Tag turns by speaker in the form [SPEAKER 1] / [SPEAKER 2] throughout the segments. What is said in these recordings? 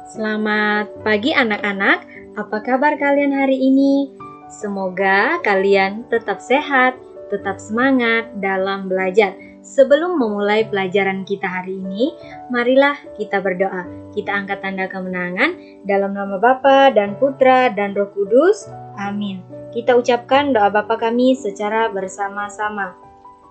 [SPEAKER 1] Selamat pagi anak-anak, apa kabar kalian hari ini? Semoga kalian tetap sehat, tetap semangat dalam belajar. Sebelum memulai pelajaran kita hari ini, marilah kita berdoa. Kita angkat tanda kemenangan dalam nama Bapa dan Putra dan Roh Kudus. Amin. Kita ucapkan doa Bapa kami secara bersama-sama.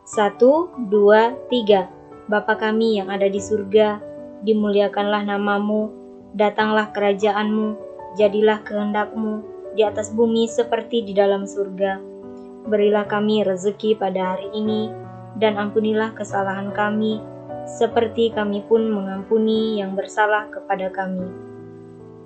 [SPEAKER 1] 1, 2, 3. Bapa kami yang ada di surga, dimuliakanlah namamu, datanglah kerajaanmu, jadilah kehendakmu di atas bumi seperti di dalam surga. Berilah kami rezeki pada hari ini, dan ampunilah kesalahan kami, seperti kami pun mengampuni yang bersalah kepada kami.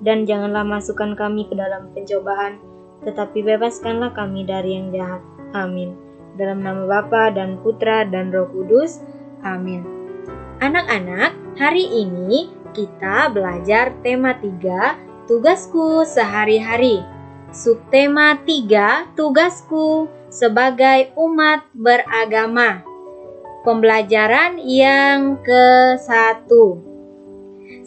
[SPEAKER 1] Dan janganlah masukkan kami ke dalam pencobaan, tetapi bebaskanlah kami dari yang jahat. Amin. Dalam nama Bapa dan Putra dan Roh Kudus. Amin. Anak-anak, hari ini kita belajar tema 3, tugasku sehari-hari. Subtema 3, tugasku sebagai umat beragama. Pembelajaran yang ke-1.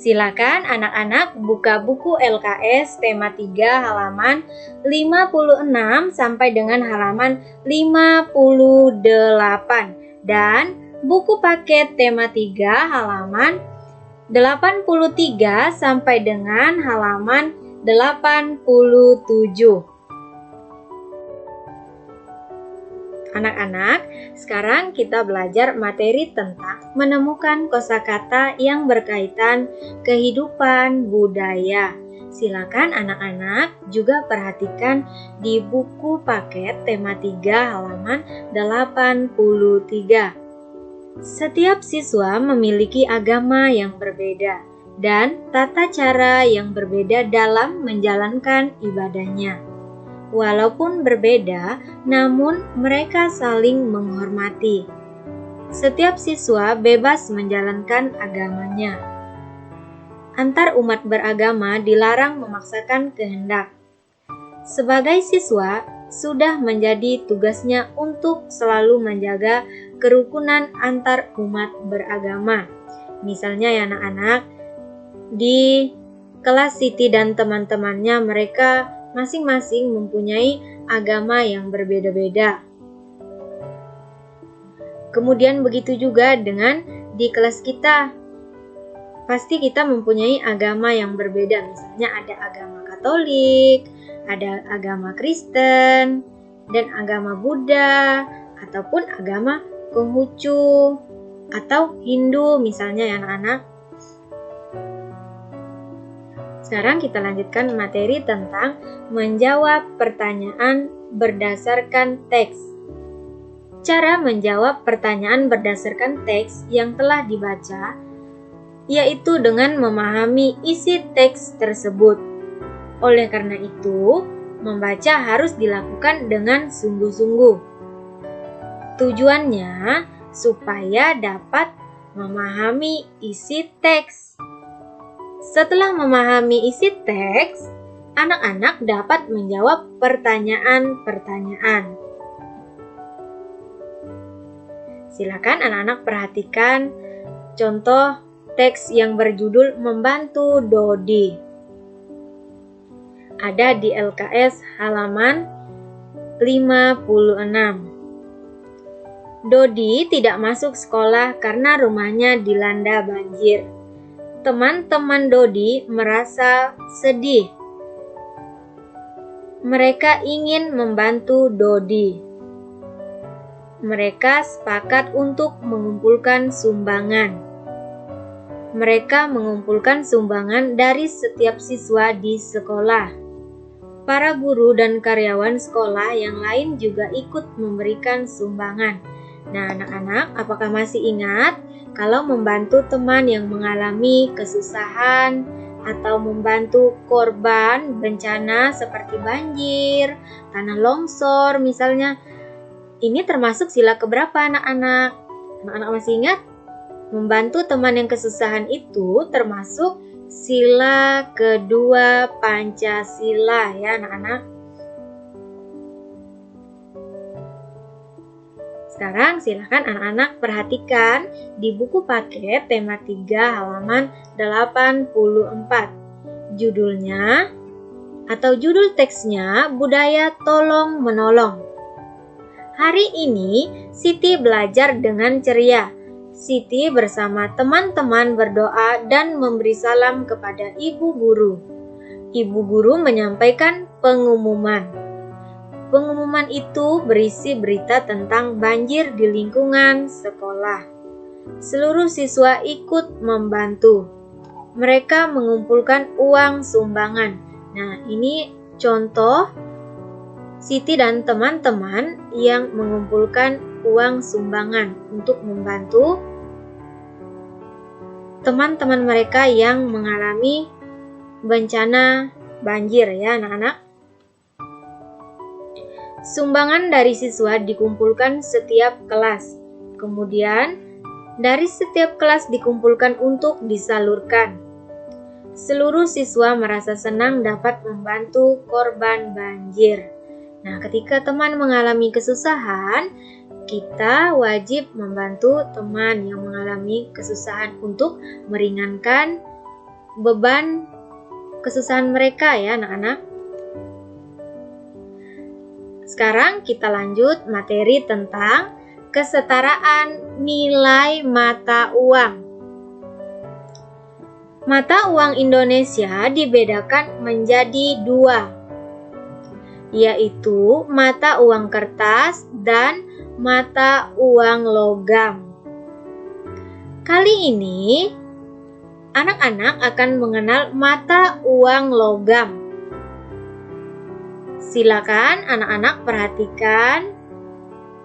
[SPEAKER 1] Silakan anak-anak buka buku LKS tema 3 halaman 56 sampai dengan halaman 58 dan buku paket tema 3 halaman 83 sampai dengan halaman 87. Anak-anak, sekarang kita belajar materi tentang menemukan kosakata yang berkaitan kehidupan budaya. Silakan anak-anak juga perhatikan di buku paket tema 3 halaman 83. Setiap siswa memiliki agama yang berbeda dan tata cara yang berbeda dalam menjalankan ibadahnya. Walaupun berbeda, namun mereka saling menghormati. Setiap siswa bebas menjalankan agamanya. Antar umat beragama dilarang memaksakan kehendak. Sebagai siswa, sudah menjadi tugasnya untuk selalu menjaga kerukunan antar umat beragama. Misalnya ya anak-anak, di kelas Siti dan teman-temannya mereka masing-masing mempunyai agama yang berbeda-beda. Kemudian begitu juga dengan di kelas kita. Pasti kita mempunyai agama yang berbeda. Misalnya ada agama Katolik, ada agama Kristen, dan agama Buddha, ataupun agama Konghucu, atau Hindu misalnya ya anak-anak. Sekarang kita lanjutkan materi tentang menjawab pertanyaan berdasarkan teks. Cara menjawab pertanyaan berdasarkan teks yang telah dibaca, yaitu dengan memahami isi teks tersebut. Oleh karena itu, membaca harus dilakukan dengan sungguh-sungguh. Tujuannya supaya dapat memahami isi teks. Setelah memahami isi teks, anak-anak dapat menjawab pertanyaan-pertanyaan. Silakan anak-anak perhatikan contoh teks yang berjudul Membantu Dodi. Ada di LKS halaman 56. Dodi tidak masuk sekolah karena rumahnya dilanda banjir. Teman-teman Dodi merasa sedih. Mereka ingin membantu Dodi. Mereka sepakat untuk mengumpulkan sumbangan. Mereka mengumpulkan sumbangan dari setiap siswa di sekolah. Para guru dan karyawan sekolah yang lain juga ikut memberikan sumbangan. Nah, anak-anak, apakah masih ingat? Kalau membantu teman yang mengalami kesusahan atau membantu korban bencana seperti banjir, tanah longsor misalnya, ini termasuk sila keberapa anak-anak? Anak-anak masih ingat? Membantu teman yang kesusahan itu termasuk sila kedua Pancasila ya anak-anak. Sekarang silakan anak-anak perhatikan di buku paket tema 3 halaman 84. Judulnya atau judul teksnya Budaya Tolong Menolong. Hari ini Siti belajar dengan ceria. Siti bersama teman-teman berdoa dan memberi salam kepada ibu guru. Ibu guru menyampaikan pengumuman. Pengumuman itu berisi berita tentang banjir di lingkungan sekolah. Seluruh siswa ikut membantu. Mereka mengumpulkan uang sumbangan. Nah, ini contoh Siti dan teman-teman yang mengumpulkan uang sumbangan untuk membantu teman-teman mereka yang mengalami bencana banjir ya anak-anak. Sumbangan dari siswa dikumpulkan setiap kelas. Kemudian, dari setiap kelas dikumpulkan untuk disalurkan. Seluruh siswa merasa senang dapat membantu korban banjir. Nah, ketika teman mengalami kesusahan, kita wajib membantu teman yang mengalami kesusahan untuk meringankan beban kesusahan mereka ya anak-anak. Sekarang kita lanjut materi tentang kesetaraan nilai mata uang. Mata uang Indonesia dibedakan menjadi dua, yaitu mata uang kertas dan mata uang logam. Kali ini, anak-anak akan mengenal mata uang logam. Silakan anak-anak perhatikan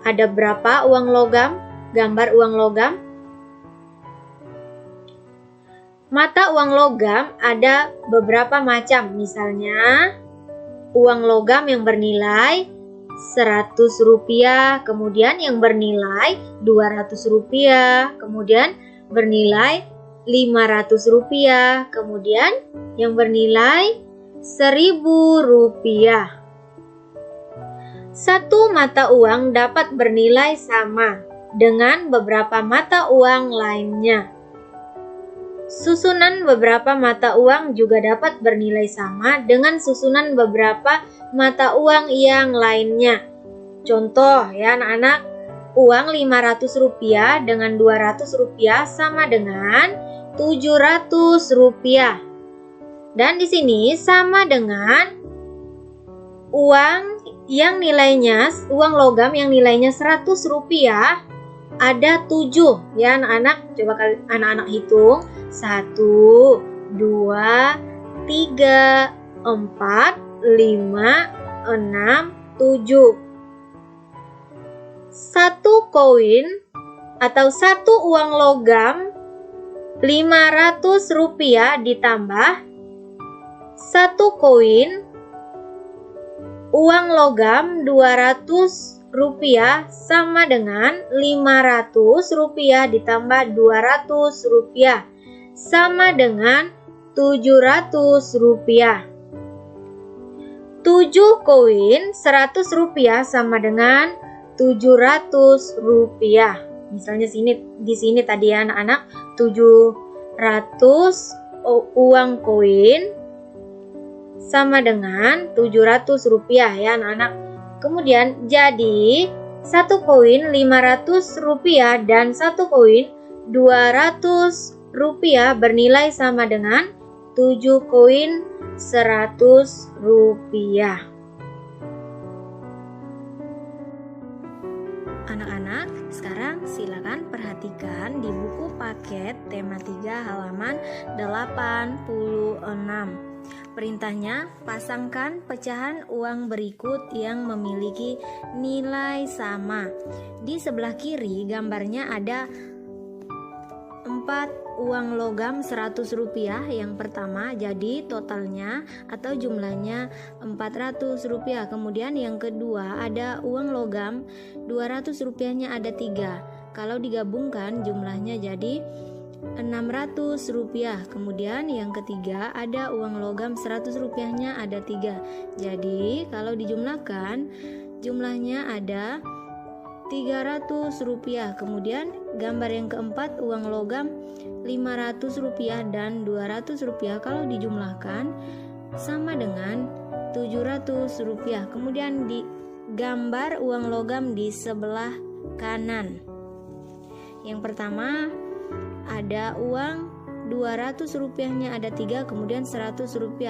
[SPEAKER 1] ada berapa uang logam, gambar uang logam. Mata uang logam ada beberapa macam, misalnya uang logam yang bernilai Rp100, kemudian yang bernilai Rp200, kemudian bernilai Rp500, kemudian yang bernilai Rp1.000. Satu mata uang dapat bernilai sama dengan beberapa mata uang lainnya. Susunan beberapa mata uang juga dapat bernilai sama dengan susunan beberapa mata uang yang lainnya. Contoh ya anak-anak, uang Rp500 dengan Rp200 sama dengan Rp700. Dan di sini sama dengan uang logam yang nilainya Rp100 ada 7 ya anak-anak. Coba anak-anak hitung 1, 2, 3, 4, 5, 6, 7. Satu koin atau satu uang logam Rp500 ditambah satu koin uang logam Rp200 sama dengan Rp500 ditambah Rp200 sama dengan Rp700. 7 koin Rp100 sama dengan Rp700. Misalnya di sini tadi ya anak-anak 700 uang koin sama dengan Rp700 ya anak-anak. Kemudian jadi satu koin Rp500 dan satu koin Rp200 bernilai sama dengan 7 koin Rp100. Anak-anak, sekarang silakan perhatikan di buku paket tema 3 halaman 86. Perintahnya, pasangkan pecahan uang berikut yang memiliki nilai sama. Di sebelah kiri gambarnya ada 4 uang logam Rp100 yang pertama, jadi totalnya atau jumlahnya Rp400. Kemudian yang kedua ada uang logam Rp200-nya ada 3. Kalau digabungkan jumlahnya jadi Rp600. Kemudian yang ketiga ada uang logam Rp100-nya ada 3. Jadi kalau dijumlahkan jumlahnya ada
[SPEAKER 2] Rp300. Kemudian gambar yang keempat, uang logam Rp500 dan Rp200. Kalau dijumlahkan sama dengan Rp700. Kemudian di gambar uang logam di sebelah kanan. Yang pertama ada uang Rp200-nya ada 3, kemudian Rp100.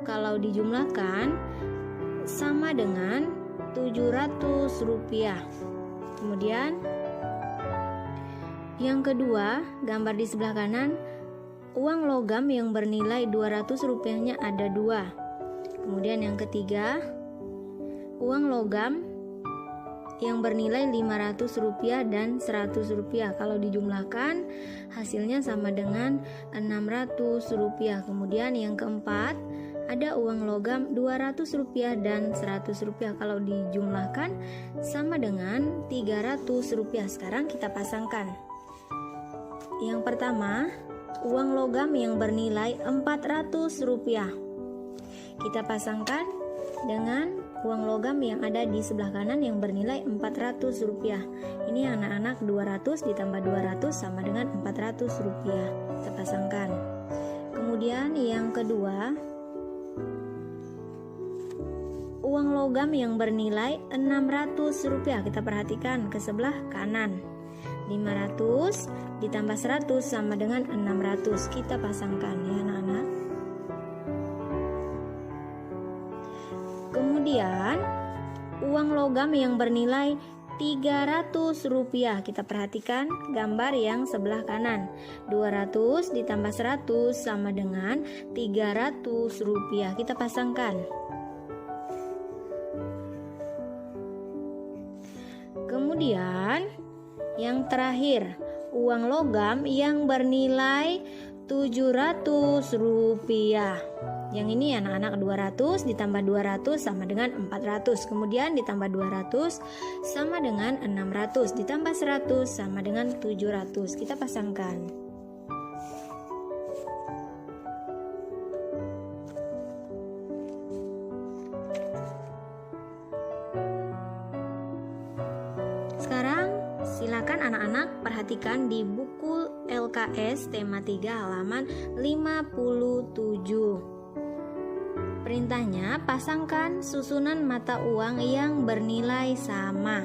[SPEAKER 2] Kalau dijumlahkan sama dengan Rp700. Kemudian yang kedua, gambar di sebelah kanan, uang logam yang bernilai Rp200-nya ada 2. Kemudian yang ketiga, uang logam yang bernilai Rp500 dan Rp100. Kalau dijumlahkan hasilnya sama dengan Rp600. Kemudian yang keempat, ada uang logam Rp200 dan Rp100. Kalau dijumlahkan sama dengan Rp300. Sekarang kita pasangkan. Yang pertama, uang logam yang bernilai Rp400. Kita pasangkan dengan uang logam yang ada di sebelah kanan yang bernilai Rp400. Ini anak-anak 200 ditambah 200 sama dengan Rp400. Kita pasangkan. Kemudian yang kedua, uang logam yang bernilai Rp600. Kita perhatikan ke sebelah kanan. 500 ditambah 100 sama dengan 600. Kita pasangkan ya anak-anak. Kemudian uang logam yang bernilai Rp300. Kita perhatikan gambar yang sebelah kanan. 200 ditambah 100 sama dengan Rp300. Kita pasangkan. Kemudian yang terakhir, uang logam yang bernilai Rp700. Yang ini anak-anak 200 ditambah 200 sama dengan 400. Kemudian ditambah 200 sama dengan 600. Ditambah 100 sama dengan 700. Kita pasangkan. Sekarang silakan anak-anak perhatikan di buku LKS tema 3 halaman 57. Perintahnya, pasangkan susunan mata uang yang bernilai sama.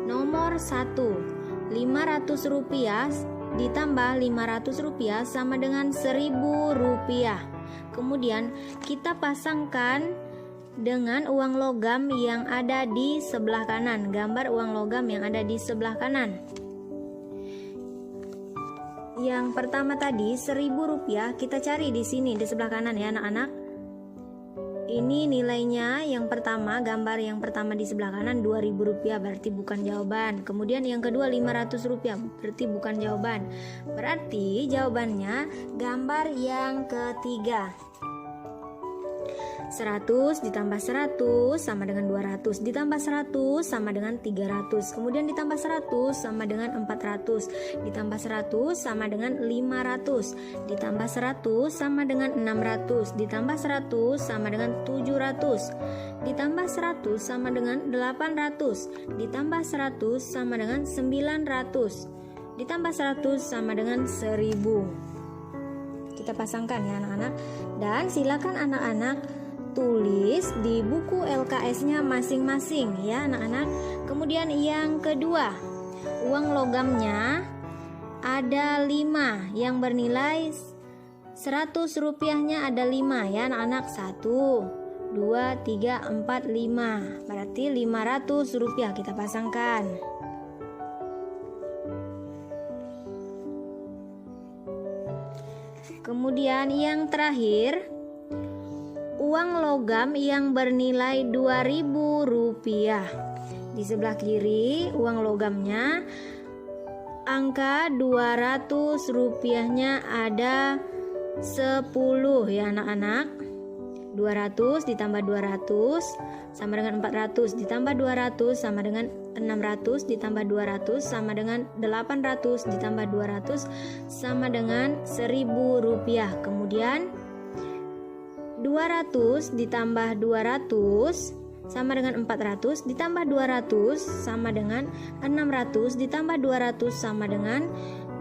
[SPEAKER 2] Nomor 1, Rp500 ditambah Rp500 sama dengan Rp1.000. Kemudian kita pasangkan dengan uang logam yang ada di sebelah kanan. Gambar uang logam yang ada di sebelah kanan. Yang pertama tadi Rp1.000 kita cari di sini di sebelah kanan ya anak-anak. Ini nilainya yang pertama, gambar yang pertama di sebelah kanan Rp2.000 berarti bukan jawaban. Kemudian yang kedua Rp500 berarti bukan jawaban. Berarti jawabannya gambar yang ketiga. 100 ditambah 100 sama dengan 200, ditambah 100 sama dengan 300, kemudian ditambah 100 sama dengan 400, ditambah 100 sama dengan 500, ditambah 100 sama dengan 600, ditambah 100 sama dengan 700, ditambah 100 sama dengan 800, ditambah 100 sama dengan 900, ditambah 100 sama dengan 1000. Kita pasangkan ya anak-anak. Dan silakan anak-anak tulis di buku LKS-nya masing-masing ya anak-anak. Kemudian yang kedua, uang logamnya ada 5 yang bernilai Rp100-nya ada 5 ya anak-anak. 1, 2, 3, 4, 5. Berarti Rp500 kita pasangkan. Kemudian yang terakhir, uang logam yang bernilai Rp2.000. Di sebelah kiri uang logamnya angka Rp200-nya ada 10 ya anak-anak. 200 ditambah 200 sama dengan 400, ditambah 200 sama dengan 600, ditambah 200 sama dengan 800, ditambah 200 sama dengan Rp1.000. Kemudian 200 ditambah 200 sama dengan 400, ditambah 200 sama dengan 600, ditambah 200 sama dengan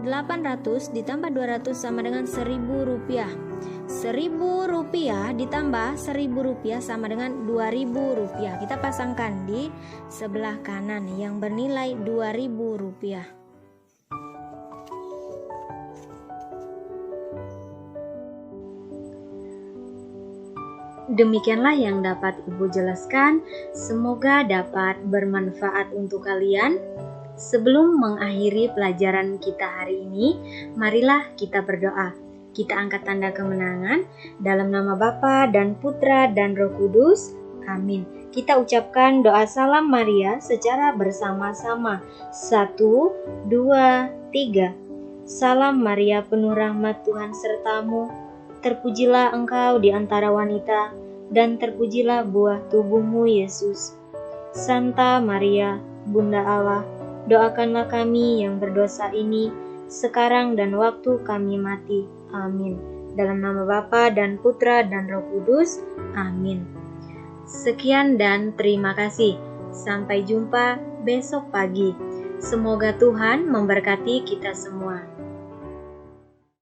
[SPEAKER 2] 800, ditambah 200 sama dengan 1.000 rupiah. 1.000 rupiah ditambah 1.000 rupiah sama dengan 2.000 rupiah. Kita pasangkan di sebelah kanan yang bernilai 2.000 rupiah.
[SPEAKER 1] Demikianlah yang dapat Ibu jelaskan. Semoga dapat bermanfaat untuk kalian. Sebelum mengakhiri pelajaran kita hari ini, marilah kita berdoa. Kita angkat tanda kemenangan dalam nama Bapa dan Putra dan Roh Kudus. Amin. Kita ucapkan doa salam Maria secara bersama-sama. 1, 2, 3. Salam Maria, penuh rahmat, Tuhan sertamu. Terpujilah engkau di antara wanita, dan terpujilah buah tubuhmu, Yesus. Santa Maria, Bunda Allah, doakanlah kami yang berdosa ini, sekarang dan waktu kami mati. Amin. Dalam nama Bapa dan Putra dan Roh Kudus. Amin. Sekian dan terima kasih. Sampai jumpa besok pagi. Semoga Tuhan memberkati kita semua.